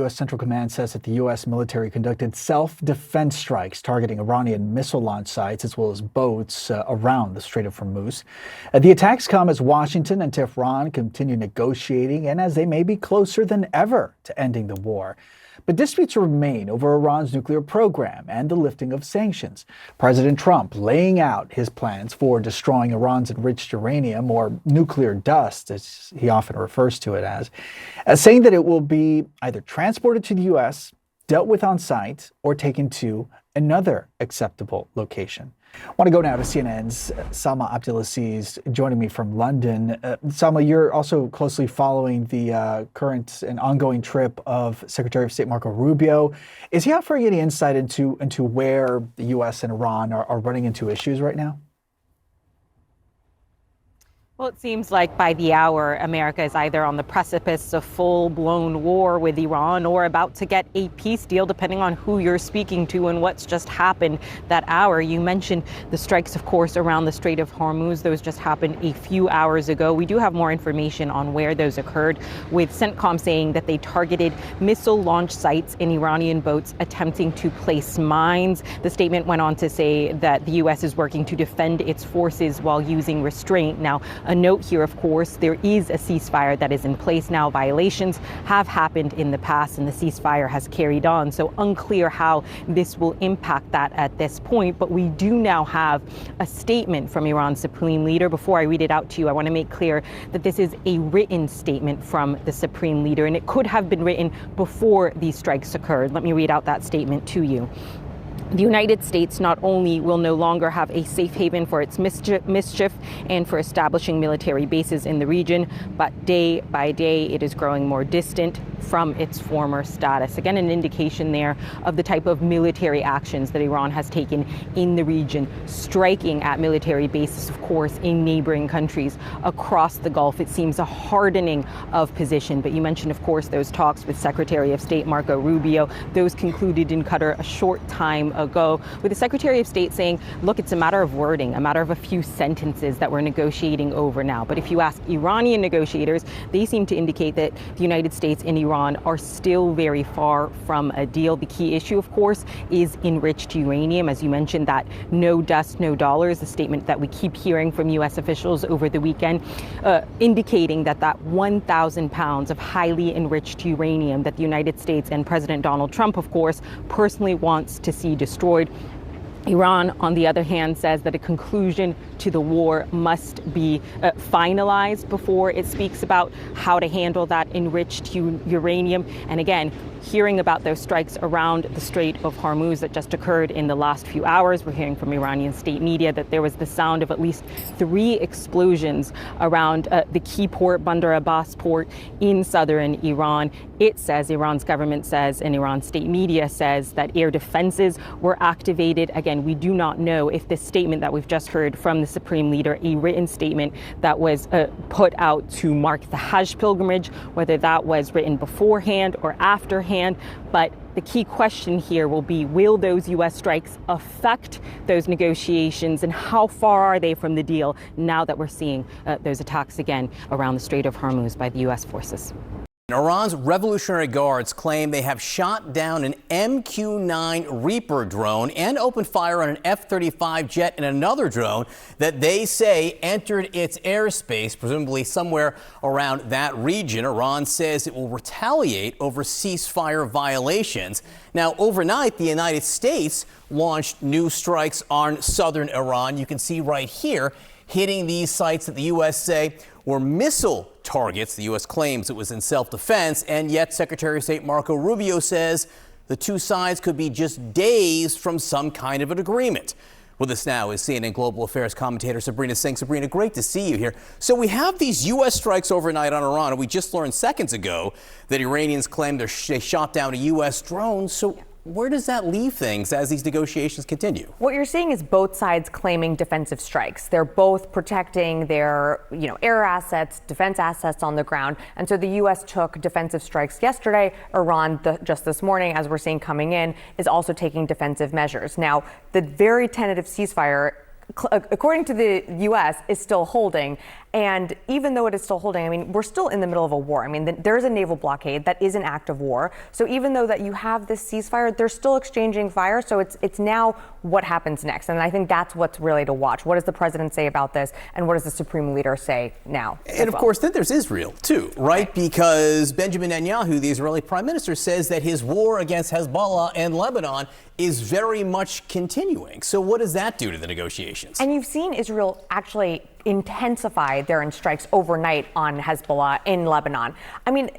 U.S. Central Command says that the U.S. military conducted self-defense strikes targeting Iranian missile launch sites as well as boats around the Strait of Hormuz. The attacks come as Washington and Tehran continue negotiating and as they may be closer than ever to ending the war. But disputes remain over Iran's nuclear program and the lifting of sanctions. President Trump laying out his plans for destroying Iran's enriched uranium, or nuclear dust, as he often refers to it as saying that it will be either transported to the U.S., dealt with on site, or taken to another acceptable location. I want to go now to CNN's Salma Abdelaziz joining me from London. Salma, you're also closely following the current and ongoing trip of Secretary of State Marco Rubio. Is he offering any insight into where the U.S. and Iran are running into issues right now? Well, it seems like by the hour, America is either on the precipice of full-blown war with Iran or about to get a peace deal, depending on who you're speaking to and what's just happened that hour. You mentioned the strikes, of course, around the Strait of Hormuz. Those just happened a few hours ago. We do have more information on where those occurred, with CENTCOM saying that they targeted missile launch sites in Iranian boats attempting to place mines. The statement went on to say that the U.S. is working to defend its forces while using restraint. Now, a note here, of course, there is a ceasefire that is in place now. Violations have happened in the past and the ceasefire has carried on. So unclear how this will impact that at this point. But we do now have a statement from Iran's supreme leader. Before I read it out to you, I want to make clear that this is a written statement from the supreme leader, and it could have been written before these strikes occurred. Let me read out that statement to you. The United States not only will no longer have a safe haven for its mischief and for establishing military bases in the region, but day by day it is growing more distant from its former status. Again, an indication there of the type of military actions that Iran has taken in the region, striking at military bases, of course, in neighboring countries across the Gulf. It seems a hardening of position. But you mentioned, of course, those talks with Secretary of State Marco Rubio. Those concluded in Qatar a short time ago, with the Secretary of State saying, look, it's a matter of wording, a matter of a few sentences that we're negotiating over now. But if you ask Iranian negotiators, they seem to indicate that the United States and Iran are still very far from a deal. The key issue, of course, is enriched uranium. As you mentioned, that no dust, no dollars, a statement that we keep hearing from U.S. officials over the weekend, indicating that 1,000 pounds of highly enriched uranium that the United States and President Donald Trump, of course, personally wants to see destroyed. Iran, on the other hand, says that a conclusion to the war must be finalized before it speaks about how to handle that enriched uranium. And again, hearing about those strikes around the Strait of Hormuz that just occurred in the last few hours. We're hearing from Iranian state media that there was the sound of at least 3 explosions around the key port, Bandar Abbas port in southern Iran. It says, Iran's government says, and Iran's state media says that air defenses were activated. Again, we do not know if this statement that we've just heard from the Supreme Leader, a written statement that was put out to mark the Hajj pilgrimage, whether that was written beforehand or afterhand. But the key question here will be, will those U.S. strikes affect those negotiations, and how far are they from the deal now that we're seeing those attacks again around the Strait of Hormuz by the U.S. forces? Iran's Revolutionary Guards claim they have shot down an MQ-9 Reaper drone and opened fire on an F-35 jet and another drone that they say entered its airspace, presumably somewhere around that region. Iran says it will retaliate over ceasefire violations. Now, overnight, the United States launched new strikes on southern Iran. You can see right here, hitting these sites that the U.S. say were missile targets. The U.S. claims it was in self-defense, and yet Secretary of State Marco Rubio says the two sides could be just days from some kind of an agreement. With us now is CNN Global Affairs commentator Sabrina Singh. Sabrina, great to see you here. So we have these U.S. strikes overnight on Iran, and we just learned seconds ago that Iranians claim they shot down a U.S. drone. So where does that leave things as these negotiations continue? What you're seeing is both sides claiming defensive strikes. They're both protecting their, air assets, defense assets on the ground. And so the U.S. took defensive strikes yesterday. Iran, just this morning, as we're seeing coming in, is also taking defensive measures. Now, the very tentative ceasefire, according to the U.S., is still holding And even though it is still holding, I mean, we're still in the middle of a war. I mean, there is a naval blockade that is an act of war. So even though that you have this ceasefire, they're still exchanging fire. So it's now what happens next. And I think that's what's really to watch. What does the president say about this? And what does the supreme leader say now? And of course, then there's Israel, too, right? Because Benjamin Netanyahu, the Israeli prime minister, says that his war against Hezbollah and Lebanon is very much continuing. So what does that do to the negotiations? And you've seen Israel actually intensify their strikes overnight on Hezbollah in Lebanon. I mean,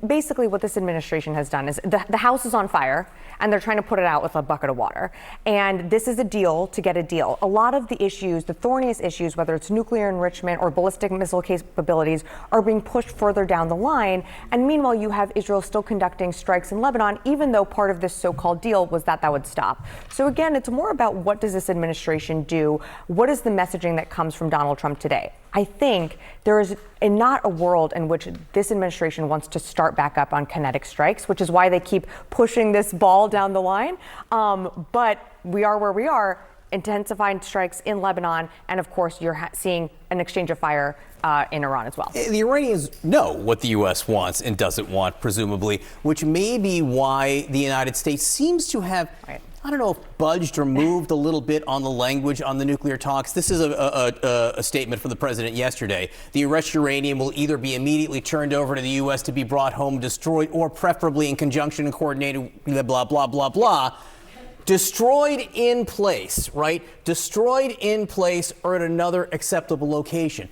basically what this administration has done is the house is on fire and they're trying to put it out with a bucket of water. And this is a deal to get a deal. A lot of the issues, the thorniest issues, whether it's nuclear enrichment or ballistic missile capabilities, are being pushed further down the line. And meanwhile, you have Israel still conducting strikes in Lebanon, even though part of this so-called deal was that would stop. So again, it's more about what does this administration do? What is the messaging that comes from Donald Trump today? I think there is not a world in which this administration wants to start back up on kinetic strikes, which is why they keep pushing this ball down the line. But we are where we are, intensifying strikes in Lebanon. And of course, you're seeing an exchange of fire in Iran as well. The Iranians know what the U.S. wants and doesn't want, presumably, which may be why the United States seems to have, I don't know if budged or moved a little bit on the language on the nuclear talks. This is a statement from the president yesterday. The enriched uranium will either be immediately turned over to the U.S. to be brought home destroyed, or preferably in conjunction and coordinated, blah, blah, blah, blah. Destroyed in place, right? Destroyed in place or at another acceptable location.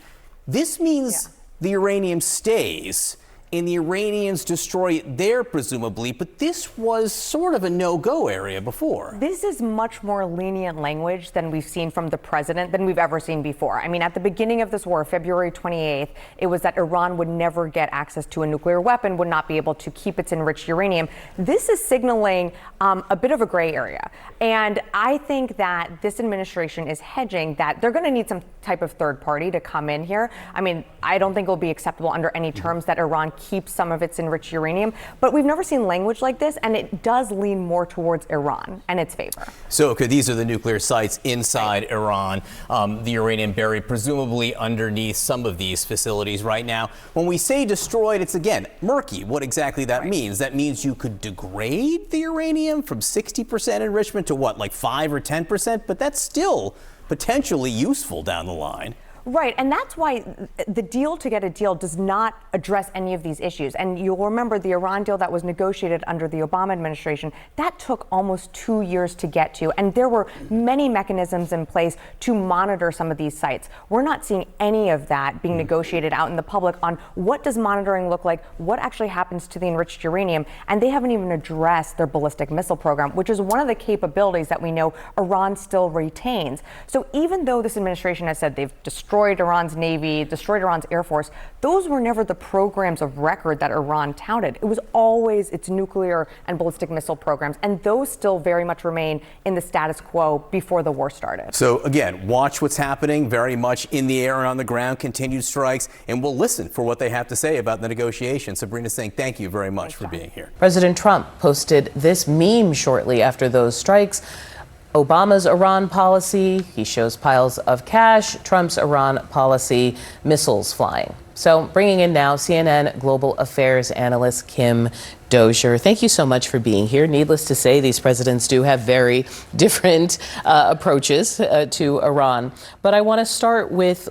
This means the uranium stays and the Iranians destroy it there, presumably, but this was sort of a no-go area before. This is much more lenient language than we've seen from the president than we've ever seen before. I mean, at the beginning of this war, February 28th, it was that Iran would never get access to a nuclear weapon, would not be able to keep its enriched uranium. This is signaling a bit of a gray area. And I think that this administration is hedging that they're going to need some type of third party to come in here. I mean, I don't think it will be acceptable under any terms that Iran keeps some of its enriched uranium, but we've never seen language like this, and it does lean more towards Iran and its favor. So, okay, these are the nuclear sites inside Iran, the uranium buried presumably underneath some of these facilities right now. When we say destroyed, it's again murky what exactly that means. That means you could degrade the uranium from 60% enrichment to what, like 5 or 10%, but that's still potentially useful down the line. Right, and that's why the deal to get a deal does not address any of these issues. And you'll remember the Iran deal that was negotiated under the Obama administration, that took almost 2 years to get to. And there were many mechanisms in place to monitor some of these sites. We're not seeing any of that being negotiated out in the public on what does monitoring look like, what actually happens to the enriched uranium. And they haven't even addressed their ballistic missile program, which is one of the capabilities that we know Iran still retains. So even though this administration has said they've destroyed Iran's Navy, destroyed Iran's Air Force, those were never the programs of record that Iran touted. It was always its nuclear and ballistic missile programs, and those still very much remain in the status quo before the war started. So again, watch what's happening very much in the air and on the ground, continued strikes, and we'll listen for what they have to say about the negotiations. Sabrina Singh, thank you very much for being here. President Trump posted this meme shortly after those strikes. Obama's Iran policy, he shows piles of cash. Trump's Iran policy, missiles flying. So bringing in now CNN Global Affairs analyst Kim Dozier. Thank you so much for being here. Needless to say, these presidents do have very different approaches to Iran. But I want to start with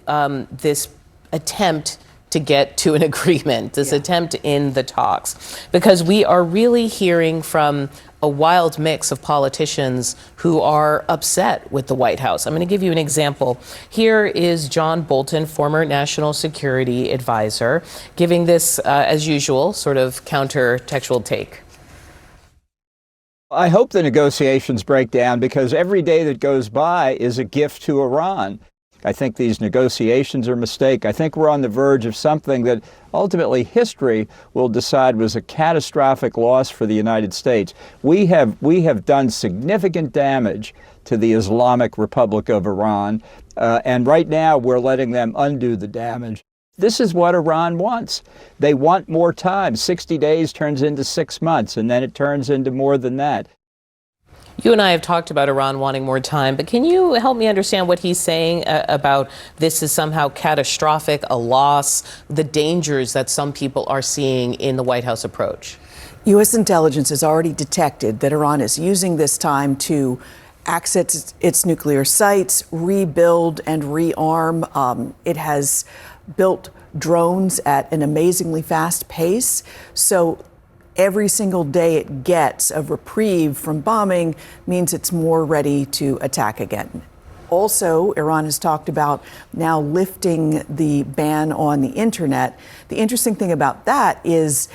this attempt to get to an agreement, this attempt in the talks, because we are really hearing from a wild mix of politicians who are upset with the White House. I'm going to give you an example. Here is John Bolton, former national security advisor, giving this, as usual, sort of counter-textual take. I hope the negotiations break down because every day that goes by is a gift to Iran. I think these negotiations are a mistake. I think we're on the verge of something that ultimately history will decide was a catastrophic loss for the United States. We have done significant damage to the Islamic Republic of Iran, and right now we're letting them undo the damage. This is what Iran wants. They want more time. 60 days turns into 6 months, and then it turns into more than that. You and I have talked about Iran wanting more time, but can you help me understand what he's saying about this is somehow catastrophic, a loss, the dangers that some people are seeing in the White House approach? U.S. intelligence has already detected that Iran is using this time to access its nuclear sites, rebuild and rearm. It has built drones at an amazingly fast pace. So every single day it gets of reprieve from bombing means it's more ready to attack again. Also, Iran has talked about now lifting the ban on the internet. The interesting thing about that is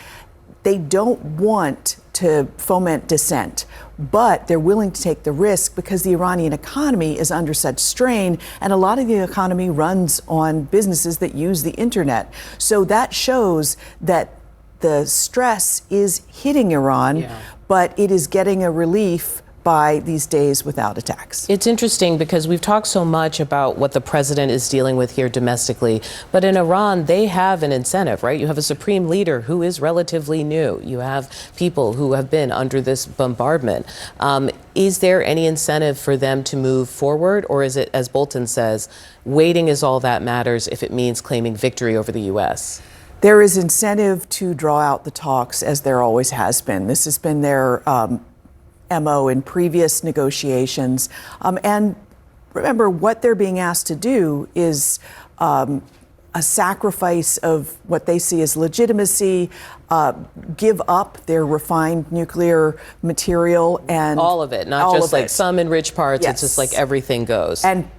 they don't want to foment dissent, but they're willing to take the risk because the Iranian economy is under such strain, and a lot of the economy runs on businesses that use the internet. So that shows that the stress is hitting Iran, but it is getting a relief by these days without attacks. It's interesting because we've talked so much about what the president is dealing with here domestically, but in Iran, they have an incentive, right? You have a supreme leader who is relatively new. You have people who have been under this bombardment. Is there any incentive for them to move forward, or is it, as Bolton says, waiting is all that matters if it means claiming victory over the U.S.? There is incentive to draw out the talks, as there always has been. This has been their MO in previous negotiations. And remember, what they're being asked to do is a sacrifice of what they see as legitimacy, give up their refined nuclear material and all of it, not just like some enriched parts. Yes. It's just like everything goes. And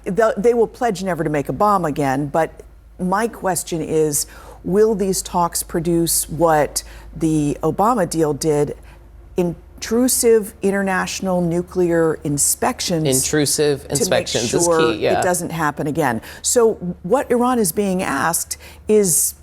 they will pledge never to make a bomb again. But my question is, will these talks produce what the Obama deal did? Intrusive international nuclear inspections. Intrusive inspections to make sure is key, yeah. It doesn't happen again. So what Iran is being asked is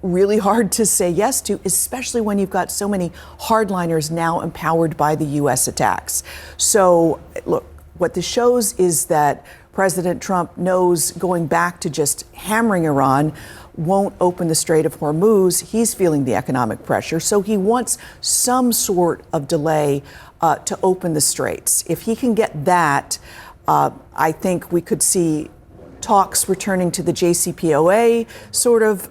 really hard to say yes to, especially when you've got so many hardliners now empowered by the U.S. attacks. So look, what this shows is that President Trump knows going back to just hammering Iran won't open the Strait of Hormuz. He's feeling the economic pressure, so he wants some sort of delay to open the straits. If he can get that, I think we could see talks returning to the JCPOA, sort of.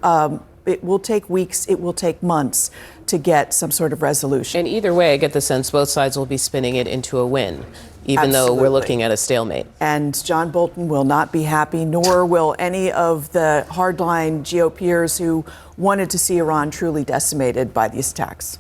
It will take weeks, it will take months to get some sort of resolution. And either way, I get the sense both sides will be spinning it into a win, even though we're looking at a stalemate. And John Bolton will not be happy, nor will any of the hardline GOPers who wanted to see Iran truly decimated by these attacks.